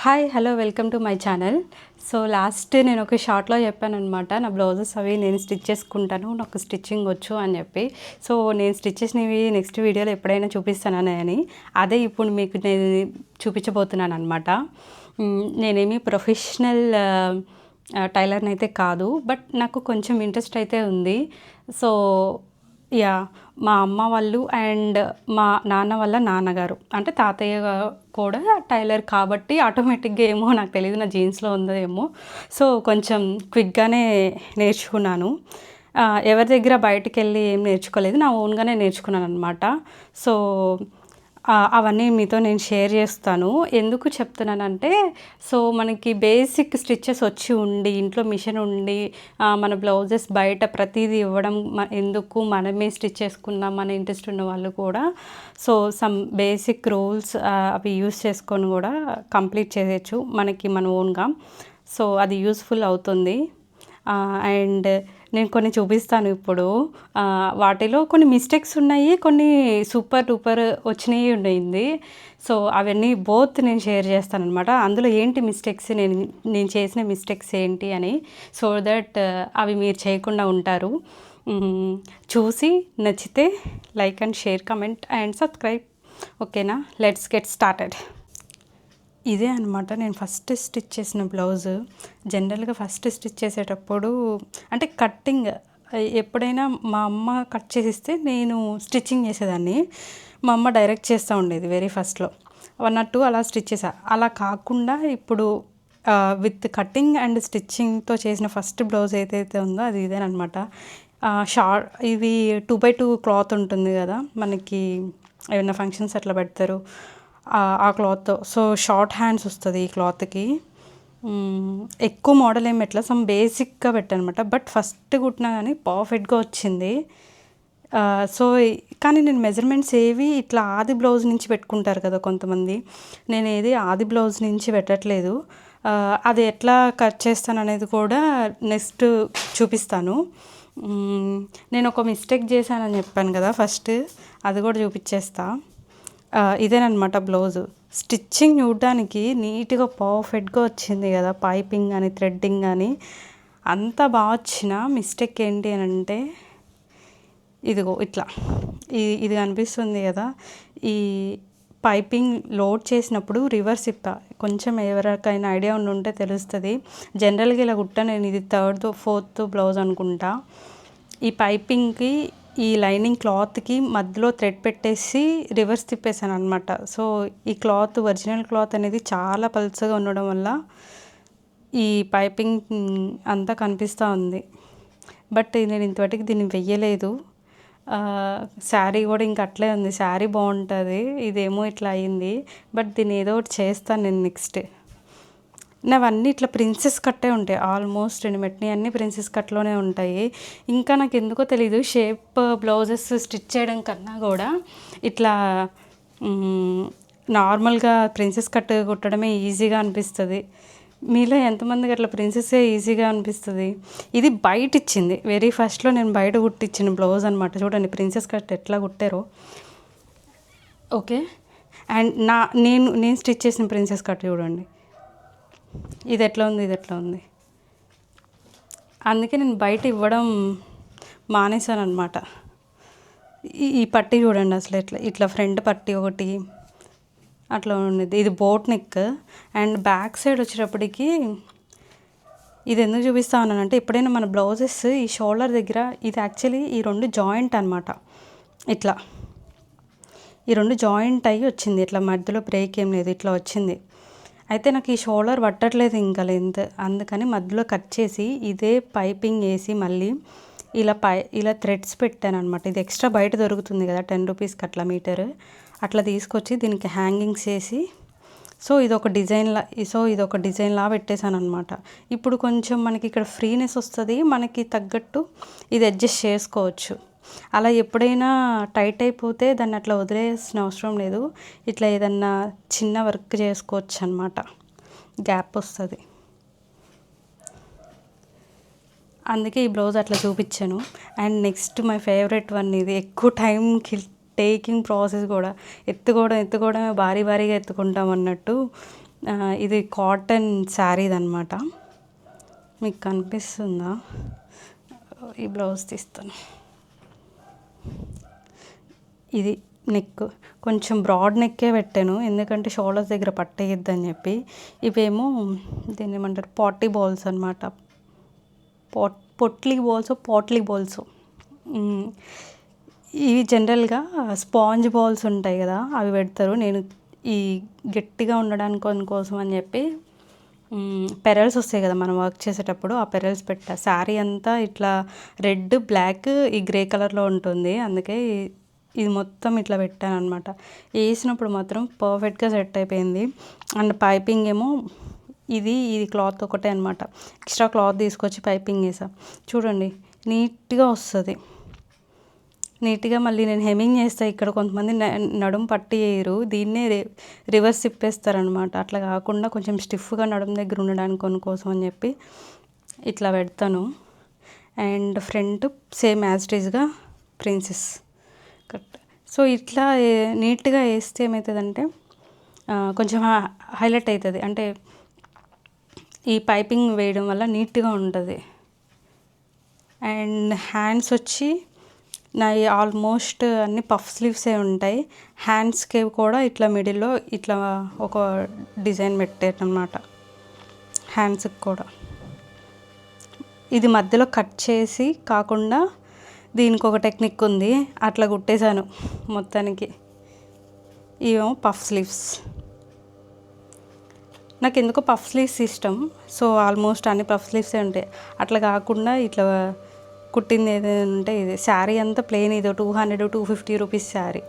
Hi hello welcome to my channel. So last నేను ఒక షార్ట్లో చెప్పానమాట, నా బ్లౌజెస్ అవి నేను స్టిచ్ చేసుకుంటాను, నాకు స్టిచ్చింగ్ వచ్చు అని చెప్పి. సో నేను స్టిచ్ చేసినవి నెక్స్ట్ వీడియోలో ఎప్పుడైనా చూపిస్తానని అని అదే ఇప్పుడు మీకు నేను చూపించబోతున్నాను అనమాట. నేనేమి ప్రొఫెషనల్ టైలర్ని అయితే కాదు, బట్ నాకు కొంచెం ఇంట్రెస్ట్ అయితే ఉంది. సో మా అమ్మ వాళ్ళు అండ్ మా నాన్న వాళ్ళ నాన్నగారు అంటే తాతయ్య కూడా టైలర్ కాబట్టి ఆటోమేటిక్గా ఏమో నాకు తెలియదు, నా జీన్స్లో ఉందో ఏమో. సో కొంచెం క్విక్గానే నేర్చుకున్నాను. ఎవరి దగ్గర బయటికి వెళ్ళి ఏం నేర్చుకోలేదు, నా ఓన్గానే నేర్చుకున్నాను అనమాట. సో అవన్నీ మీతో నేను షేర్ చేస్తాను. ఎందుకు చెప్తున్నానంటే, సో మనకి బేసిక్ స్టిచ్చెస్ వచ్చి ఉండి ఇంట్లో మిషన్ ఉండి మన బ్లౌజెస్ బయట ప్రతిదీ ఇవ్వడం ఎందుకు, మనమే స్టిచ్ చేసుకుందాం మన ఇంట్రెస్ట్ ఉన్న వాళ్ళు కూడా సో సమ్ బేసిక్ రూల్స్ అవి యూస్ చేసుకొని కూడా కంప్లీట్ చేయొచ్చు మనకి మన ఓన్గా. సో అది యూస్ఫుల్ అవుతుంది. అండ్ నేను కొన్ని చూపిస్తాను ఇప్పుడు. వాటిలో కొన్ని మిస్టేక్స్ ఉన్నాయి, కొన్ని సూపర్ డూపర్ వచ్చినాయి ఉన్నాయి. సో అవన్నీ బోత్ నేను షేర్ చేస్తాను అనమాట. అందులో ఏంటి మిస్టేక్స్, నేను చేసిన మిస్టేక్స్ ఏంటి అని, సో దట్ అవి మీరు చేయకుండా ఉంటారు. చూసి నచ్చితే like and share, comment and subscribe. ఓకేనా, లెట్స్ గెట్ స్టార్టెడ్. ఇదే అనమాట నేను ఫస్ట్ స్టిచ్ చేసిన బ్లౌజ్. జనరల్గా ఫస్ట్ స్టిచ్ చేసేటప్పుడు అంటే కట్టింగ్ ఎప్పుడైనా మా అమ్మ కట్ చేసిస్తే నేను స్టిచ్చింగ్ చేసేదాన్ని, మా అమ్మ డైరెక్ట్ చేస్తూ ఉండేది వెరీ ఫస్ట్లో 1 or 2 అలా స్టిచ్ చేసా. అలా కాకుండా ఇప్పుడు విత్ కటింగ్ అండ్ స్టిచ్చింగ్తో చేసిన ఫస్ట్ బ్లౌజ్ ఏదైతే ఉందో అది ఇదేనమాట. ఇది 2x2 క్లాత్ ఉంటుంది కదా మనకి, ఏమైనా ఫంక్షన్స్ అట్లా పెడతారు ఆ క్లాత్తో. సో షార్ట్ హ్యాండ్స్ వస్తుంది ఈ క్లాత్కి. ఎక్కువ మోడల్ ఏం పెట్టలా, సమ్ బేసిక్గా పెట్టానమాట. బట్ ఫస్ట్ కుట్టినా కానీ పర్ఫెక్ట్గా వచ్చింది. సో కానీ నేను మెజర్మెంట్స్ ఏవి ఇట్లా ఆది బ్లౌజ్ నుంచి పెట్టుకుంటారు కదా కొంతమంది, నేను ఏది ఆది బ్లౌజ్ నుంచి పెట్టట్లేదు. అది ఎట్లా కట్ చేస్తాను అనేది కూడా నెక్స్ట్ చూపిస్తాను. నేను ఒక మిస్టేక్ చేశానని చెప్పాను కదా ఫస్ట్, అది కూడా చూపించేస్తా. ఇదేనమాట బ్లౌజు. స్టిచ్చింగ్ చూడడానికి నీట్గా పర్ఫెక్ట్గా వచ్చింది కదా, పైపింగ్ కానీ థ్రెడ్డింగ్ కానీ అంతా బాగా వచ్చిన మిస్టేక్ ఏంటి అని అంటే, ఇదిగో ఇట్లా ఇది కనిపిస్తుంది కదా, ఈ పైపింగ్ లోడ్ చేసినప్పుడు రివర్స్ ఇప్ప. కొంచెం ఎవరికైనా ఐడియా ఉంటే తెలుస్తుంది. జనరల్గా ఇలా కుట్ట నేను, ఇది 3rd or 4th బ్లౌజ్ అనుకుంటా. ఈ పైపింగ్కి ఈ లైనింగ్ క్లాత్కి మధ్యలో థ్రెడ్ పెట్టేసి రివర్స్ తిప్పేసాను అనమాట. సో ఈ క్లాత్, ఒరిజినల్ క్లాత్ అనేది చాలా పల్చగా ఉండడం వల్ల ఈ పైపింగ్ అంతా కనిపిస్తూ ఉంది. బట్ నేను ఇంతవరకు దీన్ని వెయ్యలేదు. శారీ కూడా ఇంక అట్లే ఉంది, శారీ బాగుంటుంది, ఇదేమో ఇట్లా అయింది. బట్ దీన్ని ఏదో ఒకటి చేస్తాను నేను నెక్స్ట్. నావన్నీ ఇట్లా ప్రిన్సెస్ కట్టే ఉంటాయి ఆల్మోస్ట్, నేను పెట్టినవి అన్నీ ప్రిన్సెస్ కట్లోనే ఉంటాయి. ఇంకా నాకు ఎందుకో తెలీదు, షేప్ బ్లౌజెస్ స్టిచ్ చేయడం కన్నా కూడా ఇట్లా నార్మల్గా ప్రిన్సెస్ కట్ కుట్టడమే ఈజీగా అనిపిస్తుంది. మీలో ఎంతమందికి అట్లా ప్రిన్సెస్సే ఈజీగా అనిపిస్తుంది? ఇది బయట ఇచ్చింది, వెరీ ఫస్ట్లో నేను బయట కుట్టించిన బ్లౌజ్ అనమాట. చూడండి ప్రిన్సెస్ కట్ ఎట్లా కుట్టారో. ఓకే, అండ్ నేను స్టిచ్ చేసిన ప్రిన్సెస్ కట్ చూడండి, ఇది ఎట్లా ఉంది, ఇది ఎట్లా ఉంది. అందుకే నేను బయట ఇవ్వడం మానేశాను అనమాట. ఈ పట్టీ చూడండి అసలు ఇట్లా ఫ్రంట్ పట్టీ ఒకటి అట్లా ఉండేది. ఇది boat neck. And back side వచ్చేటప్పటికి ఇది ఎందుకు చూపిస్తా ఉన్నానంటే, ఎప్పుడైనా మన బ్లౌజెస్ ఈ షోల్డర్ దగ్గర, ఇది యాక్చువల్లీ ఈ 2 జాయింట్ అనమాట. ఇట్లా ఈ 2 జాయింట్ అయ్యి వచ్చింది, ఇట్లా మధ్యలో బ్రేక్ ఏం లేదు, ఇట్లా వచ్చింది. అయితే నాకు ఈ షోల్డర్ పట్టట్లేదు ఇంకా లెంత్, అందుకని మధ్యలో కట్ చేసి ఇదే పైపింగ్ వేసి మళ్ళీ ఇలా థ్రెడ్స్ పెట్టాను అనమాట. ఇది ఎక్స్ట్రా బయట దొరుకుతుంది కదా 10 రూపీస్కి అట్లా మీటర్, అట్లా తీసుకొచ్చి దీనికి హ్యాంగింగ్స్ వేసి సో ఇదొక డిజైన్లా పెట్టేశాను అనమాట. ఇప్పుడు కొంచెం మనకి ఇక్కడ ఫ్రీనెస్ వస్తుంది, మనకి తగ్గట్టు ఇది అడ్జస్ట్ చేసుకోవచ్చు. అలా ఎప్పుడైనా టైట్ అయిపోతే దాన్ని అట్లా వదిలేసిన అవసరం లేదు, ఇట్లా ఏదన్నా చిన్న వర్క్ చేసుకోవచ్చు అనమాట, గ్యాప్ వస్తుంది. అందుకే ఈ బ్లౌజ్ అట్లా చూపించాను. And next my favourite one, ఇది ఎక్కువ టైంకి టేకింగ్ ప్రాసెస్ కూడా, ఎత్తుకోవడమే భారీగా ఎత్తుకుంటాం అన్నట్టు. ఇది కాటన్ శారీదన్నమాట. మీకు కనిపిస్తుందా? ఈ బ్లౌజ్ తీస్తాను. ఇది నెక్ కొంచెం బ్రాడ్ నెక్కే పెట్టాను, ఎందుకంటే షోల్డర్స్ దగ్గర పట్టేయద్దని చెప్పి. ఇవేమో దీన్ని ఏమంటారు, పాటీ బాల్స్ అనమాట. పొట్లీ బాల్స్. ఇవి జనరల్గా స్పాంజ్ బాల్స్ ఉంటాయి కదా, అవి పెడతారు. నేను ఈ గట్టిగా ఉండడానికి కోసం అని చెప్పి పెరల్స్ వస్తాయి కదా మనం వర్క్ చేసేటప్పుడు, ఆ పెరల్స్ పెట్టా. శారీ అంతా ఇట్లా రెడ్, బ్లాక్, ఈ గ్రే కలర్లో ఉంటుంది, అందుకే ఇది మొత్తం ఇట్లా పెట్టాను అనమాట. వేసినప్పుడు మాత్రం పర్ఫెక్ట్గా సెట్ అయిపోయింది. అండ్ పైపింగ్ ఏమో ఇది క్లాత్ ఒకటే అనమాట. ఎక్స్ట్రా క్లాత్ తీసుకొచ్చి పైపింగ్ వేసా. చూడండి నీట్గా వస్తుంది. నీట్గా మళ్ళీ నేను హెమ్మింగ్ చేస్తాను. ఇక్కడ కొంతమంది నడుము పట్టి వేయరు, దీన్నే రివర్స్ తిప్పేస్తారనమాట. అట్లా కాకుండా కొంచెం స్టిఫ్గా నడుము దగ్గర ఉండడానికి కోసం అని చెప్పి ఇట్లా పెడతాను. And front same as it ఈజ్గా ప్రిన్సెస్ కట్. సో ఇట్లా నీట్గా వేస్తే ఏమవుతుందంటే కొంచెం హైలైట్ అవుతుంది. అంటే ఈ పైపింగ్ వేయడం వల్ల నీట్గా ఉంటుంది. అండ్ హ్యాండ్స్ వచ్చి నా ఆల్మోస్ట్ అన్ని పఫ్ స్లీవ్సే ఉంటాయి. హ్యాండ్స్కి కూడా ఇట్లా మిడిల్లో ఇట్లా ఒక డిజైన్ పెట్టారనమాట. హ్యాండ్స్కి కూడా ఇది మధ్యలో కట్ చేసి కాకుండా దీనికి ఒక టెక్నిక్ ఉంది, అట్లా కుట్టేశాను మొత్తానికి. ఇవేమో పఫ్ స్లీవ్స్. నాకు ఎందుకో పఫ్ స్లీవ్స్ ఇష్టం, సో ఆల్మోస్ట్ అన్ని పఫ్ స్లీవ్సే ఉంటాయి. అట్లా కాకుండా ఇట్లా కుట్టింది ఏదైనా ఉంటే ఇది. శారీ అంతా ప్లెయిన్, ఇదో 200-250 రూపీస్ శారీ.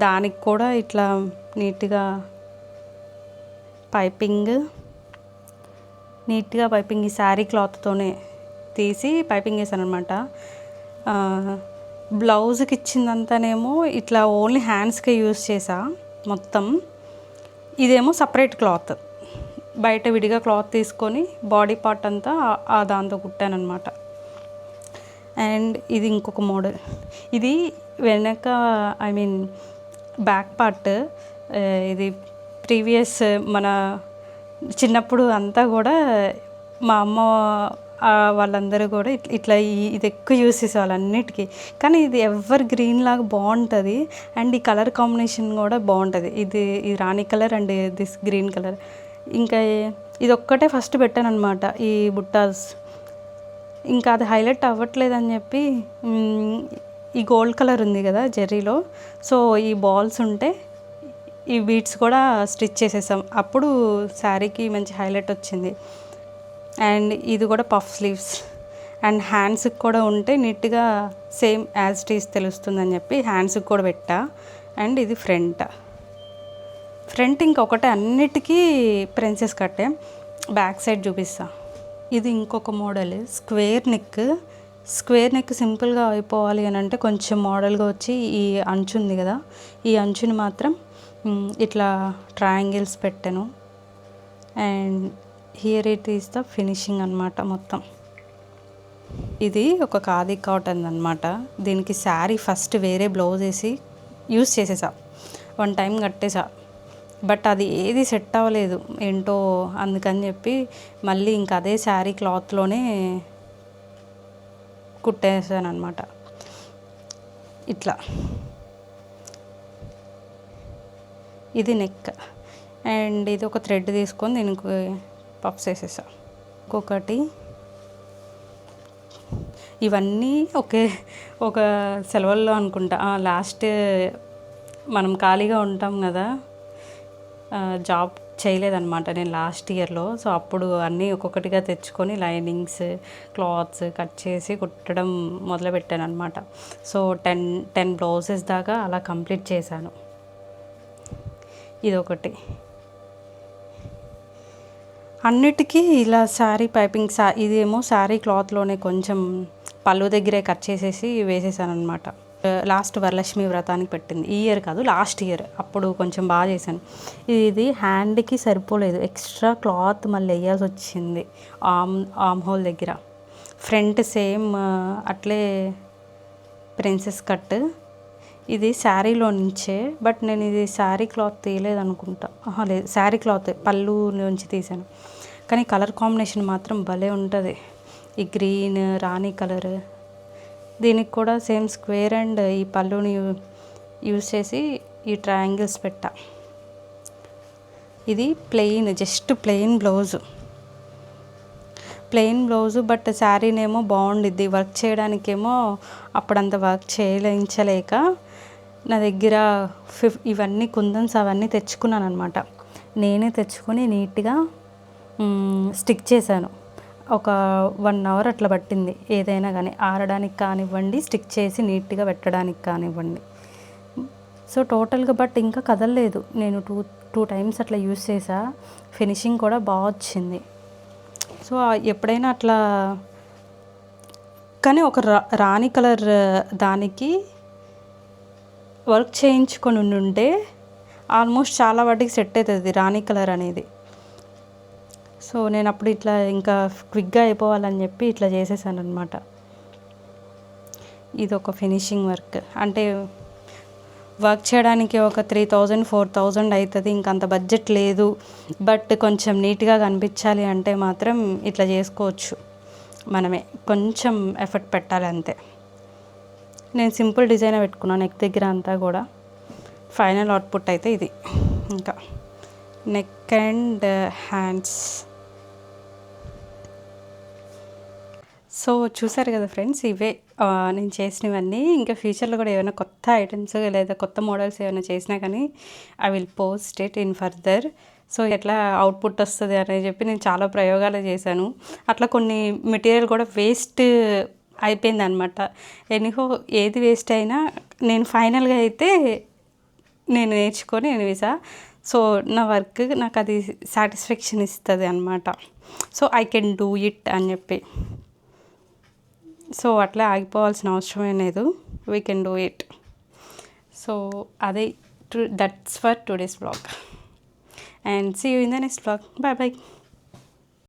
దానికి కూడా ఇట్లా నీట్గా పైపింగ్ ఈ శారీ క్లాత్తోనే తీసి పైపింగ్ వేసాను అనమాట. బ్లౌజ్కి ఇచ్చిందంతానేమో ఇట్లా ఓన్లీ హ్యాండ్స్కే యూజ్ చేసా మొత్తం. ఇదేమో సపరేట్ క్లాత్, బయట విడిగా క్లాత్ తీసుకొని బాడీ పార్ట్ అంతా దాంతో కుట్టాను అనమాట. అండ్ ఇది ఇంకొక మోడల్. ఇది వెనక బ్యాక్ పార్ట్. ఇది ప్రీవియస్ మన చిన్నప్పుడు అంతా కూడా మా అమ్మ వాళ్ళందరూ కూడా ఇట్లా ఇది ఎక్కువ యూస్ చేసేవాళ్ళు అన్నిటికీ. కానీ ఇది ఎవర్ గ్రీన్ లాగా బాగుంటుంది. అండ్ ఈ కలర్ కాంబినేషన్ కూడా బాగుంటుంది. ఇది రాణి colour and this green colour. ఇంకా ఇది ఒక్కటే ఫస్ట్ పెట్టాను అనమాట, ఈ బుట్టాస్. ఇంకా అది హైలైట్ అవ్వట్లేదని చెప్పి ఈ గోల్డ్ కలర్ ఉంది కదా జెర్రీలో, సో ఈ బాల్స్ ఉంటే ఈ బీడ్స్ కూడా స్టిచ్ చేసేసాం. అప్పుడు శారీకి మంచి హైలైట్ వచ్చింది. అండ్ ఇది కూడా పఫ్ స్లీవ్స్. అండ్ హ్యాండ్స్కి కూడా ఉంటే నీట్గా సేమ్ యాజ్ ఇట్ ఈజ్ తెలుస్తుందని చెప్పి హ్యాండ్స్కి కూడా పెట్టా. అండ్ ఇది ఫ్రంట్ ఇంకొకటే, అన్నిటికీ ప్రిన్సెస్ కట్టే. బ్యాక్ సైడ్ చూపిస్తా. ఇది ఇంకొక మోడల్, స్క్వేర్ నెక్ సింపుల్గా అయిపోవాలి అని అంటే కొంచెం మోడల్గా వచ్చి ఈ అంచు ఉంది కదా, ఈ అంచుని మాత్రం ఇట్లా ట్రయాంగిల్స్ పెట్టాను. And here it is the finishing అనమాట మొత్తం. ఇది ఒక ఖాదీ కాటన్ అనమాట. దీనికి శారీ ఫస్ట్ వేరే బ్లౌజ్ వేసి యూస్ చేసేసా, 1 టైం కట్టేసా. బట్ అది ఏది సెట్ అవ్వలేదు ఏంటో, అందుకని చెప్పి మళ్ళీ ఇంకా అదే శారీ క్లాత్లోనే కుట్టేసాను అనమాట. ఇట్లా ఇది నెక్. అండ్ ఇది ఒక థ్రెడ్ తీసుకొని దీనికి పఫ్స్ వేసేసా. ఇంకొకటి ఇవన్నీ ఒక సెలవుల్లో అనుకుంటా, లాస్ట్ మనం ఖాళీగా ఉంటాం కదా, జాబ్ చేయలేదన్నమాట నేను లాస్ట్ ఇయర్లో. సో అప్పుడు అన్నీ ఒక్కొక్కటిగా తెచ్చుకొని లైనింగ్స్, క్లాత్స్ కట్ చేసి కుట్టడం మొదలుపెట్టాను అనమాట. సో 10 బ్లౌజెస్ దాకా అలా కంప్లీట్ చేశాను. ఇదొకటి. అన్నిటికీ ఇలా శారీ పైపింగ్, ఇదేమో శారీ క్లాత్లోనే కొంచెం పళ్ళు దగ్గరే కట్ చేసేసి వేసేసాను అనమాట. లాస్ట్ వరలక్ష్మి వ్రతానికి పెట్టింది, ఈ ఇయర్ కాదు లాస్ట్ ఇయర్, అప్పుడు కొంచెం బాగా చేశాను. ఇది హ్యాండ్కి సరిపోలేదు, ఎక్స్ట్రా క్లాత్ మళ్ళీ వేయాల్సి వచ్చింది ఆర్మ్ హోల్ దగ్గర. ఫ్రంట్ సేమ్ అట్లే ప్రిన్సెస్ కట్. ఇది శారీలో నుంచే, బట్ నేను ఇది శారీ క్లాత్ తీయలేదు అనుకుంటా. లేదు, శారీ క్లాత్ పళ్ళు నుంచి తీసాను. కానీ కలర్ కాంబినేషన్ మాత్రం భలే ఉంటుంది. ఈ గ్రీన్ రాణి కలర్, దీనికి కూడా సేమ్ స్క్వేర్ అండ్ ఈ పళ్ళుని యూజ్ చేసి ఈ ట్రయాంగిల్స్ పెట్టా. ఇది plain, just plain blouse, but శారీనేమో బాగుండిద్ది. వర్క్ చేయడానికేమో అప్పుడంత వర్క్ చేయించలేక నా దగ్గర ఇవన్నీ కుందన్స్ అవన్నీ తెచ్చుకున్నాను అనమాట. నేనే తెచ్చుకొని నీట్గా స్టిక్ చేశాను. ఒక 1 hour అట్లా పట్టింది. ఏదైనా కానీ ఆరడానికి కానివ్వండి, స్టిక్ చేసి నీట్గా పెట్టడానికి కానివ్వండి. సో టోటల్గా బట్ ఇంకా కదలలేదు. నేను టూ టైమ్స్ అట్లా యూస్ చేసా. ఫినిషింగ్ కూడా బాగా వచ్చింది. సో ఎప్పుడైనా అట్లా, కానీ ఒక రాణి కలర్ దానికి వర్క్ చేయించుకొని ఉంటే ఆల్మోస్ట్ చాలా వాటికి సెట్ అవుతుంది రాణి కలర్ అనేది. సో నేను అప్పుడు ఇట్లా ఇంకా క్విక్గా అయిపోవాలని చెప్పి ఇట్లా చేసేసాను అనమాట. ఇది ఒక ఫినిషింగ్ వర్క్. అంటే వర్క్ చేయడానికి ఒక 3000-4000 అవుతుంది. ఇంకంత బడ్జెట్ లేదు, బట్ కొంచెం నీట్గా కనిపించాలి అంటే మాత్రం ఇట్లా చేసుకోవచ్చు. మనమే కొంచెం ఎఫర్ట్ పెట్టాలి అంతే. నేను సింపుల్ డిజైన్ పెట్టుకున్నాను నెక్ దగ్గర అంతా కూడా. ఫైనల్ అవుట్పుట్ అయితే ఇది. ఇంకా నెక్ అండ్ హ్యాండ్స్. సో చూసారు కదా ఫ్రెండ్స్, ఇవే నేను చేసినవన్నీ. ఇంకా ఫ్యూచర్లో కూడా ఏమైనా కొత్త ఐటమ్స్ లేదా కొత్త మోడల్స్ ఏమైనా చేసినా కానీ I will post it in further. So ఎట్లా అవుట్పుట్ వస్తుంది అని చెప్పి నేను చాలా ప్రయోగాలు చేశాను. అట్లా కొన్ని మెటీరియల్ కూడా వేస్ట్ అయిపోయింది అనమాట. ఎనీహో ఏది వేస్ట్ అయినా నేను ఫైనల్గా అయితే నేను నేర్చుకొని నేను వేసా. సో నా వర్క్ నాకు అది సాటిస్ఫాక్షన్ ఇస్తుంది అనమాట. So I can do it అని చెప్పి. సో అట్లా ఆగిపోవాల్సిన అవసరమే లేదు. We can do it. So అదే that's for today's blog. And see you in the next vlog. Bye bye.